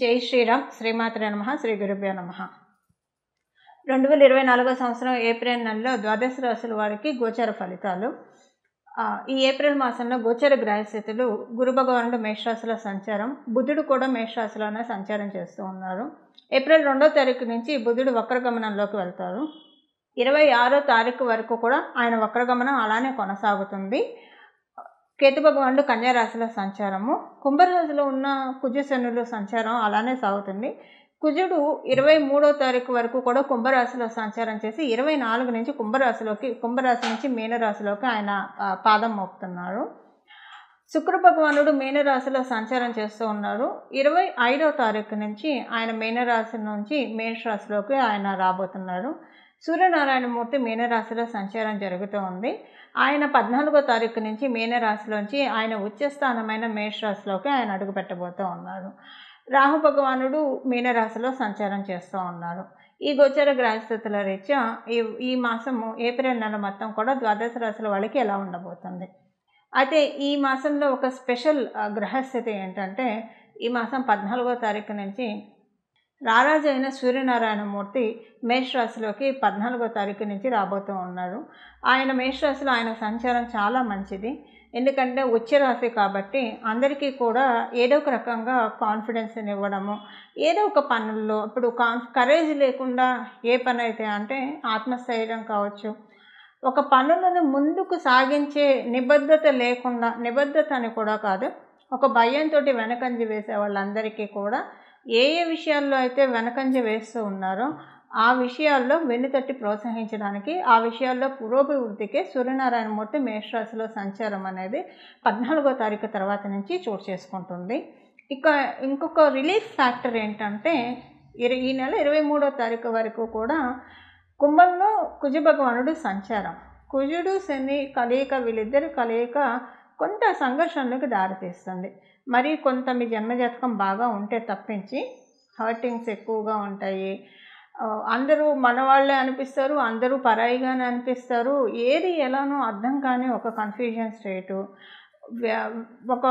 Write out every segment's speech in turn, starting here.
జై శ్రీరామ్. శ్రీమాత్రే నమః. శ్రీ గురుభ్యో నమః. 2024 సంవత్సరం ఏప్రిల్ నెలలో ద్వాదశ రాశుల వారికి గోచర ఫలితాలు. ఈ ఏప్రిల్ మాసంలో గోచర గ్రహస్థితులు గురు భగవానుడు మేషరాశిలో సంచారం, బుధుడు కూడా మేషరాశిలోనే సంచారం చేస్తూ ఉన్నారు. ఏప్రిల్ 2వ తారీఖు నుంచి బుధుడు వక్రగమనంలోకి వెళ్తారు. 26వ తారీఖు వరకు కూడా ఆయన వక్రగమనం అలానే కొనసాగుతుంది. కేతు భగవానుడు కన్యా రాశిలో సంచారము, కుంభరాశిలో ఉన్న కుజశనులు సంచారం అలానే సాగుతుంది. కుజుడు 23వ తారీఖు వరకు కూడా కుంభరాశిలో సంచారం చేసి 24 నుంచి కుంభరాశి నుంచి మీనరాశిలోకి ఆయన పాదం మోపుతున్నారు. శుక్ర భగవానుడు మీనరాశిలో సంచారం చేస్తూ ఉన్నారు. 25వ తారీఖు నుంచి ఆయన మీనరాశి నుంచి మేషరాశిలోకి ఆయన రాబోతున్నారు. సూర్యనారాయణమూర్తి మీనరాశిలో సంచారం జరుగుతూ ఉంది. ఆయన 14వ తారీఖు నుంచి మీనరాశిలోంచి ఆయన ఉచ్చస్థానమైన మేషరాశిలోకి ఆయన అడుగు పెట్టబోతూ ఉన్నారు. రాహు భగవానుడు మీనరాశిలో సంచారం చేస్తూ ఉన్నారు. ఈ గోచర గ్రహస్థితుల రీత్యా ఈ మాసము ఏప్రిల్ నెల మొత్తం కూడా ద్వాదశ రాశుల వాళ్ళకి ఎలా ఉండబోతుంది. అయితే ఈ మాసంలో ఒక స్పెషల్ గ్రహస్థితి ఏంటంటే, ఈ మాసం 14వ తారీఖు నుంచి రారాజు అయిన సూర్యనారాయణమూర్తి మేషరాశిలోకి 14వ తారీఖు నుంచి రాబోతూ ఉన్నారు. ఆయన మేషరాశిలో ఆయన సంచారం చాలా మంచిది. ఎందుకంటే ఉచ్చరాశి కాబట్టి అందరికీ కూడా ఏదో ఒక రకంగా కాన్ఫిడెన్స్ని ఇవ్వడము, ఏదో ఒక పనుల్లో ఇప్పుడు కరేజ్ లేకుండా ఏ పని అయితే అంటే ఆత్మస్థైర్యం కావచ్చు, ఒక పనులను ముందుకు సాగించే నిబద్ధత లేకుండా, నిబద్ధత అని కూడా కాదు, ఒక భయంతో వెనకంజ వేసే వాళ్ళందరికీ కూడా ఏ విషయాల్లో అయితే వెనకంజ వేస్తూ ఉన్నారో ఆ విషయాల్లో వెన్నుతట్టి ప్రోత్సహించడానికి, ఆ విషయాల్లో పురోభివృద్ధికి సూర్యనారాయణమూర్తి మేషరాశిలో సంచారం అనేది 14వ తారీఖు తర్వాత నుంచి చోటు చేసుకుంటుంది. ఇక ఇంకొక రిలీఫ్ ఫ్యాక్టర్ ఏంటంటే, ఈ నెల 23వ తారీఖు వరకు కూడా కుంభంలో కుజ భగవానుడు సంచారం, కుజుడు శని కలయిక, వీళ్ళిద్దరి కలయిక కొంత సంఘర్షణలకు దారితీస్తుంది. మరి కొంత మీ జన్మజాతకం బాగా ఉంటే తప్పించి హర్టింగ్స్ ఎక్కువగా ఉంటాయి. అందరూ మనవాళ్లే అనిపిస్తారు, అందరూ పరాయిగానే అనిపిస్తారు. ఏది ఎలానో అర్థం కాని ఒక కన్ఫ్యూజన్ స్టేటు. ఒక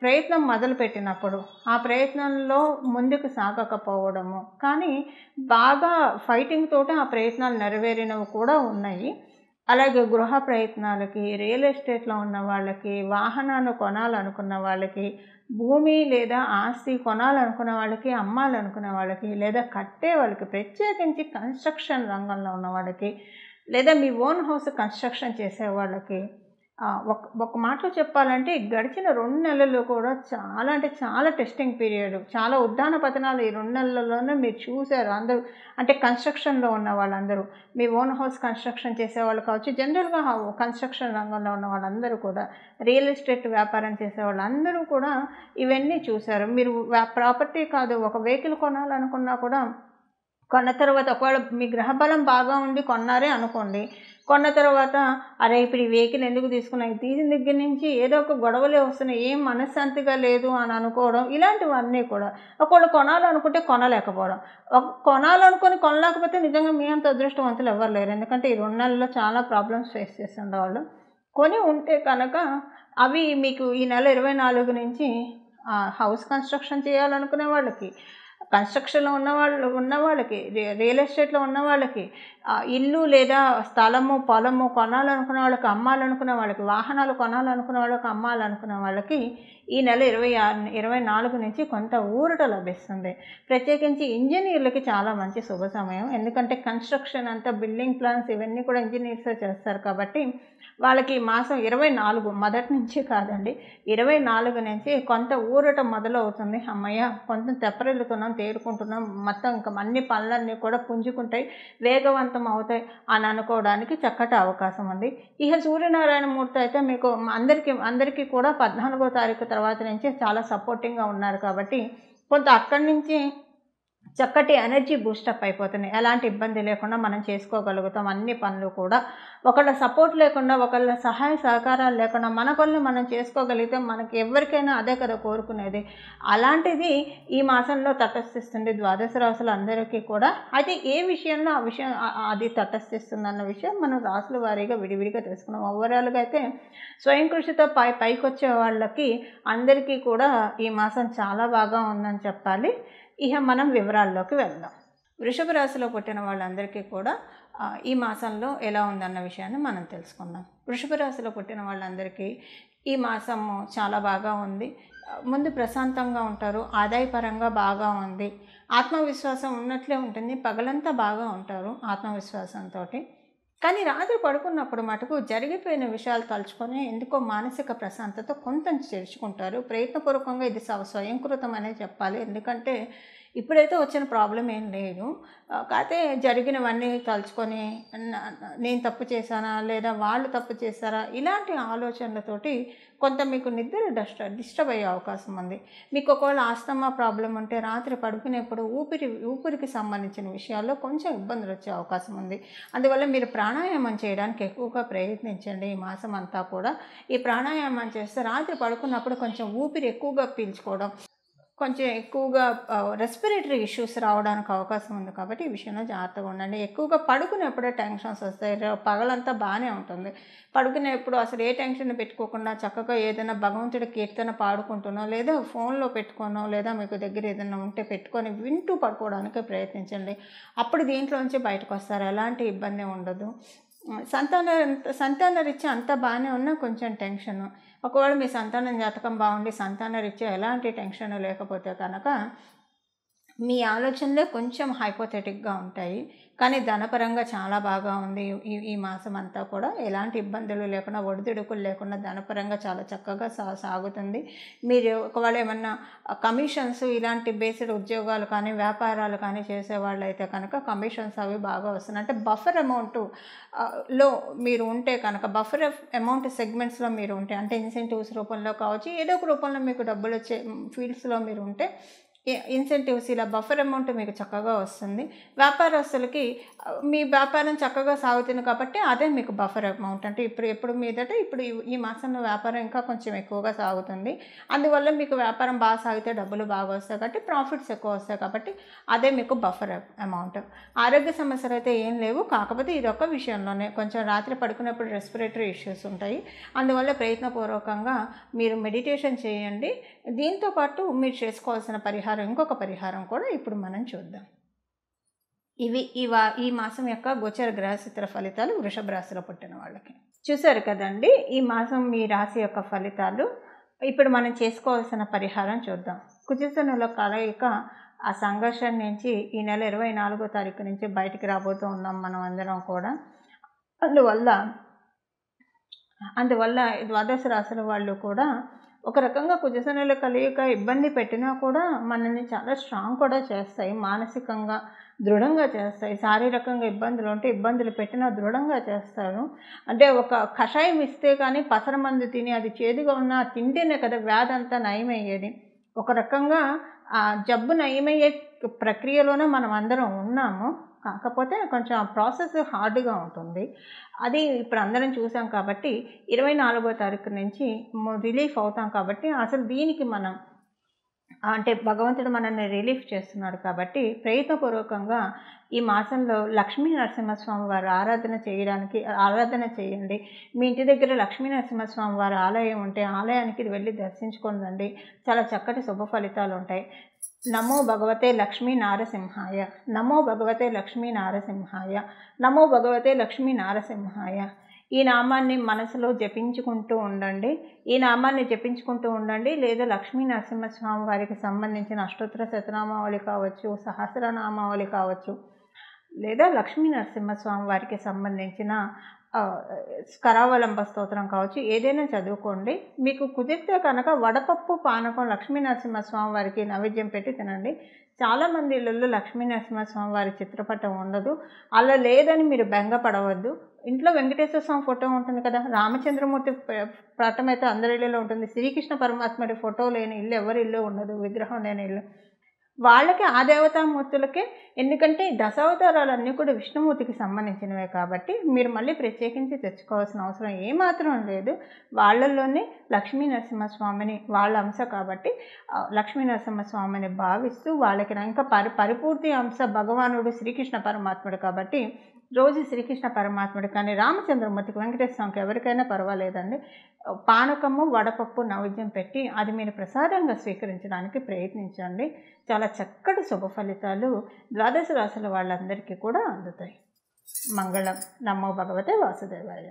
ప్రయత్నం మొదలుపెట్టినప్పుడు ఆ ప్రయత్నంలో ముందుకు సాగకపోవడము, కానీ బాగా ఫైటింగ్ తోటి ఆ ప్రయత్నాలు నెరవేరినవి కూడా ఉన్నాయి. అలాగే గృహ ప్రయత్నాలకి, రియల్ ఎస్టేట్లో ఉన్న వాళ్ళకి, వాహనాన్ని కొనాలనుకున్న వాళ్ళకి, భూమి లేదా ఆస్తి కొనాలనుకునే వాళ్ళకి, అమ్మాలనుకునే వాళ్ళకి, లేదా కట్టే వాళ్ళకి, ప్రత్యేకించి కన్స్ట్రక్షన్ రంగంలో ఉన్న వాళ్ళకి, లేదా మీ ఓన్ హౌస్ కన్స్ట్రక్షన్ చేసే వాళ్ళకి, ఒక మాటలో చెప్పాలంటే గడిచిన 2 నెలలు కూడా చాలా అంటే చాలా టెస్టింగ్ పీరియడ్, చాలా ఉద్దాన పతనాలు ఈ 2 నెలల్లోనే మీరు చూశారు అందరూ. అంటే కన్స్ట్రక్షన్లో ఉన్న వాళ్ళందరూ, మీ ఓన్ హౌస్ కన్స్ట్రక్షన్ చేసేవాళ్ళు కావచ్చు, జనరల్గా కన్స్ట్రక్షన్ రంగంలో ఉన్న వాళ్ళందరూ కూడా, రియల్ ఎస్టేట్ వ్యాపారం చేసే వాళ్ళందరూ కూడా ఇవన్నీ చూశారు. మీరు ప్రాపర్టీ కాదు, ఒక వెహికల్ కొనాలనుకున్నా కూడా కొన్న తర్వాత ఒకవేళ మీ గ్రహబలం బాగా ఉండి కొన్నారే అనుకోండి, కొన్న తర్వాత అరే ఇప్పుడు ఈ వెహికల్ ఎందుకు తీసుకున్నాయి, తీసిన దగ్గర నుంచి ఏదో ఒక గొడవలే వస్తున్నాయి, ఏం మనశ్శాంతిగా లేదు అని అనుకోవడం, ఇలాంటివన్నీ కూడా. ఒకవేళ కొనాలనుకుంటే కొనలేకపోవడం, కొనాలనుకొని కొనలేకపోతే నిజంగా మీ అంత అదృష్టవంతులు ఎవరు లేరు. ఎందుకంటే ఈ 2 నెలల్లో చాలా ప్రాబ్లమ్స్ ఫేస్ చేస్తుండేవాళ్ళు. కొని ఉంటే కనుక అవి మీకు ఈ నెల 24 నుంచి హౌస్ కన్స్ట్రక్షన్ చేయాలనుకునే వాళ్ళకి, కన్స్ట్రక్షన్లో ఉన్న వాళ్ళకి, రియల్ ఎస్టేట్లో ఉన్న వాళ్ళకి, ఇల్లు లేదా స్థలము పొలము కొనాలనుకునే వాళ్ళకి, అమ్మాలనుకునే వాళ్ళకి, వాహనాలు కొనాలనుకునే వాళ్ళకి, అమ్మాలనుకునే వాళ్ళకి ఈ నెల 24 నుంచి కొంత ఊరట లభిస్తుంది. ప్రత్యేకించి ఇంజనీర్లకి చాలా మంచి శుభ సమయం. ఎందుకంటే కన్స్ట్రక్షన్ అంతా, బిల్డింగ్ ప్లాన్స్ ఇవన్నీ కూడా ఇంజనీర్సే చేస్తారు కాబట్టి వాళ్ళకి ఈ మాసం 24 మొదటి నుంచి కాదండి, 24 నుంచి కొంత ఊరట మొదలవుతుంది. అమ్మయ్య కొంత తెప్పరిల్లుతున్నాం, తేరుకుంటున్నాం, మొత్తం ఇంకా అన్ని పనులన్నీ కూడా పుంజుకుంటాయి, వేగవంతం అవుతాయి అని అనుకోవడానికి చక్కటి అవకాశం ఉంది. ఇక సూర్యనారాయణమూర్తి అయితే మీకు అందరికీ కూడా 14వ తారీఖు తర్వాత నుంచి చాలా సపోర్టింగ్గా ఉన్నారు కాబట్టి కొంత అక్కడి నుంచి చక్కటి ఎనర్జీ బూస్టప్ అయిపోతున్నాయి. ఎలాంటి ఇబ్బంది లేకుండా మనం చేసుకోగలుగుతాం అన్ని పనులు కూడా. ఒకళ్ళ సపోర్ట్ లేకుండా, ఒకళ్ళ సహాయ సహకారాలు లేకుండా మన పనులు మనం చేసుకోగలిగితే మనకి ఎవరికైనా అదే కదా కోరుకునేది. అలాంటిది ఈ మాసంలో తటస్థిస్తుంది ద్వాదశ రాశులు అందరికీ కూడా. అయితే ఏ విషయంలో ఆ విషయం అది తటస్థిస్తుందన్న విషయం మనం రాశుల వారీగా విడివిడిగా తెలుసుకున్నాం. ఓవరాల్గా అయితే స్వయం కృషితో పైకొచ్చే వాళ్ళకి అందరికీ కూడా ఈ మాసం చాలా బాగా ఉందని చెప్పాలి. ఇక మనం వివరాల్లోకి వెళ్దాం. వృషభ రాశిలో పుట్టిన వాళ్ళందరికీ కూడా ఈ మాసంలో ఎలా ఉందన్న విషయాన్ని మనం తెలుసుకుందాం. వృషభ రాశిలో పుట్టిన వాళ్ళందరికీ ఈ మాసము చాలా బాగా ఉంది. ముందు ప్రశాంతంగా ఉంటారు, ఆదాయపరంగా బాగా ఉంది, ఆత్మవిశ్వాసం ఉన్నట్లే ఉంటుంది, పగలంతా బాగా ఉంటారు ఆత్మవిశ్వాసంతో. కానీ రాత్రి పడుకున్నప్పుడు మటుకు జరిగిపోయిన విషయాలు తలుచుకొని ఎందుకో మానసిక ప్రశాంతత కొంత చేర్చుకుంటారు. ప్రయత్నపూర్వకంగా ఇది స్వయంకృతం అనే చెప్పాలి. ఎందుకంటే ఇప్పుడైతే వచ్చిన ప్రాబ్లం ఏం లేదు. కాకపోతే జరిగినవన్నీ తలుచుకొని నేను తప్పు చేశానా లేదా వాళ్ళు తప్పు చేశారా ఇలాంటి ఆలోచనలతోటి కొంత మీకు నిద్ర డిస్టర్బ్ అయ్యే అవకాశం ఉంది. మీకు ఒకవేళ ఆస్తమా ప్రాబ్లం ఉంటే రాత్రి పడుకునేప్పుడు ఊపిరికి సంబంధించిన విషయాల్లో కొంచెం ఇబ్బందులు వచ్చే అవకాశం ఉంది. అందువల్ల మీరు ప్రాణాయామం చేయడానికి ఎక్కువగా ప్రయత్నించండి. ఈ మాసం అంతా కూడా ఈ ప్రాణాయామం చేస్తే రాత్రి పడుకున్నప్పుడు కొంచెం ఊపిరి ఎక్కువగా పీల్చుకోవడం, కొంచెం ఎక్కువగా రెస్పిరేటరీ ఇష్యూస్ రావడానికి అవకాశం ఉంది. కాబట్టి ఈ విషయంలో జాగ్రత్తగా ఉండండి. ఎక్కువగా పడుకునేప్పుడే టెన్షన్స్ వస్తాయి. పగలంతా బాగానే ఉంటుంది. పడుకునేప్పుడు అసలు ఏ టెన్షన్ పెట్టుకోకుండా చక్కగా ఏదైనా భగవంతుడి కీర్తన పాడుకుంటునో లేదా ఫోన్లో పెట్టుకోనో లేదా మీకు దగ్గర ఏదైనా ఉంటే పెట్టుకొని వింటూ పడుకోవడానికి ప్రయత్నించండి. అప్పుడు దీంట్లోంచి బయటకు వస్తారు. ఎలాంటి ఇబ్బంది ఉండదు. సంతాన రీత్యా అంతా బాగానే ఉన్నా కొంచెం టెన్షను. ఒకవేళ మీ సంతానం జాతకం బాగుండి సంతాన రీత్యా ఎలాంటి టెన్షన్ లేకపోతే కనుక మీ ఆలోచనలే కొంచెం హైపోథెటిక్గా ఉంటాయి. కానీ ధనపరంగా చాలా బాగా ఉంది. ఈ మాసం అంతా కూడా ఎలాంటి ఇబ్బందులు లేకుండా, ఒడిదుడుకులు లేకుండా ధనపరంగా చాలా చక్కగా సాగుతుంది. మీరు ఒకవేళ ఏమన్నా కమిషన్స్ ఇలాంటి బేస్డ్ ఉద్యోగాలు కానీ వ్యాపారాలు కానీ చేసేవాళ్ళు అయితే కనుక కమిషన్స్ అవి బాగా వస్తున్నాయి. అంటే బఫర్ అమౌంట్ లో మీరు ఉంటే కనుక, బఫర్ అమౌంట్ సెగ్మెంట్స్లో మీరు ఉంటే, అంటే ఇన్సెంటివ్స్ రూపంలో కావచ్చు, ఏదో ఒక రూపంలో మీకు డబ్బులు వచ్చే ఫీల్డ్స్లో మీరు ఉంటే ఇన్సెంటివ్స్ ఇలా బఫర్ అమౌంట్ మీకు చక్కగా వస్తుంది. వ్యాపారస్తులకి మీ వ్యాపారం చక్కగా సాగుతుంది కాబట్టి అదే మీకు బఫర్ అమౌంట్. అంటే ఎప్పుడు మీదట ఇప్పుడు ఈ మాసంలో వ్యాపారం ఇంకా కొంచెం ఎక్కువగా సాగుతుంది. అందువల్ల మీకు వ్యాపారం బాగా సాగితే డబ్బులు బాగా వస్తాయి కాబట్టి ప్రాఫిట్స్ ఎక్కువ వస్తాయి కాబట్టి అదే మీకు బఫర్ అమౌంట్. ఆరోగ్య సమస్యలు అయితే ఏం లేవు. కాకపోతే ఇది ఒక విషయంలోనే కొంచెం రాత్రి పడుకున్నప్పుడు రెస్పిరేటరీ ఇష్యూస్ ఉంటాయి. అందువల్ల ప్రయత్నపూర్వకంగా మీరు మెడిటేషన్ చేయండి. దీంతోపాటు మీరు చేసుకోవాల్సిన ఇంకొక పరిహారం కూడా ఇప్పుడు మనం చూద్దాం. ఇవి ఈ మాసం యొక్క గోచర గ్రహస్థితుల ఫలితాలు వృషభ రాశిలో పుట్టిన వాళ్ళకి. చూశారు కదండి ఈ మాసం మీ రాశి యొక్క ఫలితాలు. ఇప్పుడు మనం చేసుకోవాల్సిన పరిహారం చూద్దాం. కుజశనుల కలయిక ఆ సంఘర్షణ నుంచి ఈ నెల 24వ తారీఖు నుంచి బయటికి రాబోతూ ఉన్నాం మనం అందరం కూడా. అందువల్ల ద్వాదశ రాశుల వాళ్ళు కూడా ఒక రకంగా కుజశనుల కలయిక ఇబ్బంది పెట్టినా కూడా మనల్ని చాలా స్ట్రాంగ్ కూడా చేస్తాయి. మానసికంగా దృఢంగా చేస్తాయి. శారీరకంగా ఇబ్బందులు ఉంటే ఇబ్బందులు పెట్టినా దృఢంగా చేస్తారు. అంటే ఒక కషాయం ఇస్తే కానీ పసరమందు తిని అది చేదుగా ఉన్నా తింటేనే కదా వ్యాధి అంతా నయమయ్యేది. ఒక రకంగా ఆ జబ్బు నయమయ్యే ప్రక్రియలోనే మనం అందరం ఉన్నాము. కాకపోతే కొంచెం ఆ ప్రాసెస్ హార్డ్గా ఉంటుంది. అది ఇప్పుడు అందరం చూసాం కాబట్టి 24వ తారీఖు నుంచి రిలీఫ్ అవుతాం. కాబట్టి అసలు దీనికి మనం అంటే భగవంతుడు మనల్ని రిలీఫ్ చేస్తున్నాడు కాబట్టి ప్రయత్నపూర్వకంగా ఈ మాసంలో లక్ష్మీ నరసింహస్వామి వారి ఆరాధన చేయండి. మీ ఇంటి దగ్గర లక్ష్మీ నరసింహస్వామి వారి ఆలయం ఉంటే ఆలయానికి వెళ్ళి దర్శించుకొని రండి. చాలా చక్కటి శుభ ఫలితాలు ఉంటాయి. నమో భగవతే లక్ష్మీ నారసింహాయ, నమో భగవతే లక్ష్మీ నారసింహాయ, నమో భగవతే లక్ష్మీ నారసింహాయ. ఈ నామాన్ని మనసులో జపించుకుంటూ ఉండండి. లేదా లక్ష్మీ నరసింహస్వామి వారికి సంబంధించిన అష్టోత్తర శతనామావళి కావచ్చు, సహస్రనామావళి కావచ్చు, లేదా లక్ష్మీ నరసింహస్వామి వారికి సంబంధించిన కరావలంబ స్తోత్రం కావచ్చు, ఏదైనా చదువుకోండి. మీకు కుదిరితే కనుక వడపప్పు పానకం లక్ష్మీ నరసింహస్వామి వారికి నైవేద్యం పెట్టి తినండి. చాలామంది ఇళ్ళల్లో లక్ష్మీ నరసింహస్వామి వారి చిత్రపటం ఉండదు. అలా లేదని మీరు బెంగపడవద్దు. ఇంట్లో వెంకటేశ్వర స్వామి ఫోటో ఉంటుంది కదా, రామచంద్రమూర్తి పటం అయితే అందరి ఇళ్ళలో ఉంటుంది. శ్రీకృష్ణ పరమాత్ముడి ఫోటో లేని ఇల్లు ఎవరి ఇల్లు ఉండదు, విగ్రహం లేని ఇల్లు. వాళ్ళకి ఆ దేవతామూర్తులకే, ఎందుకంటే దశావతారాలన్నీ కూడా విష్ణుమూర్తికి సంబంధించినవే కాబట్టి మీరు మళ్ళీ ప్రత్యేకించి తెచ్చుకోవాల్సిన అవసరం ఏమాత్రం లేదు. వాళ్ళల్లోనే లక్ష్మీ నరసింహస్వామిని వాళ్ళ అంశ కాబట్టి లక్ష్మీ నరసింహస్వామిని భావిస్తూ వాళ్ళకి ఇంకా పరిపూర్తి అంశ భగవానుడు శ్రీకృష్ణ పరమాత్ముడు కాబట్టి రోజు శ్రీకృష్ణ పరమాత్ముడు కానీ రామచంద్రమూర్తికి, వెంకటేశ్వర స్వామికి ఎవరికైనా పర్వాలేదండి. పానకము వడపప్పు నైవేద్యం పెట్టి అది మీరు ప్రసాదంగా స్వీకరించడానికి ప్రయత్నించండి. చాలా చక్కటి శుభ ఫలితాలు ద్వాదశ రాశుల వాళ్ళందరికీ కూడా అందుతాయి. మంగళం. నమో భగవతే వాసుదేవాయ.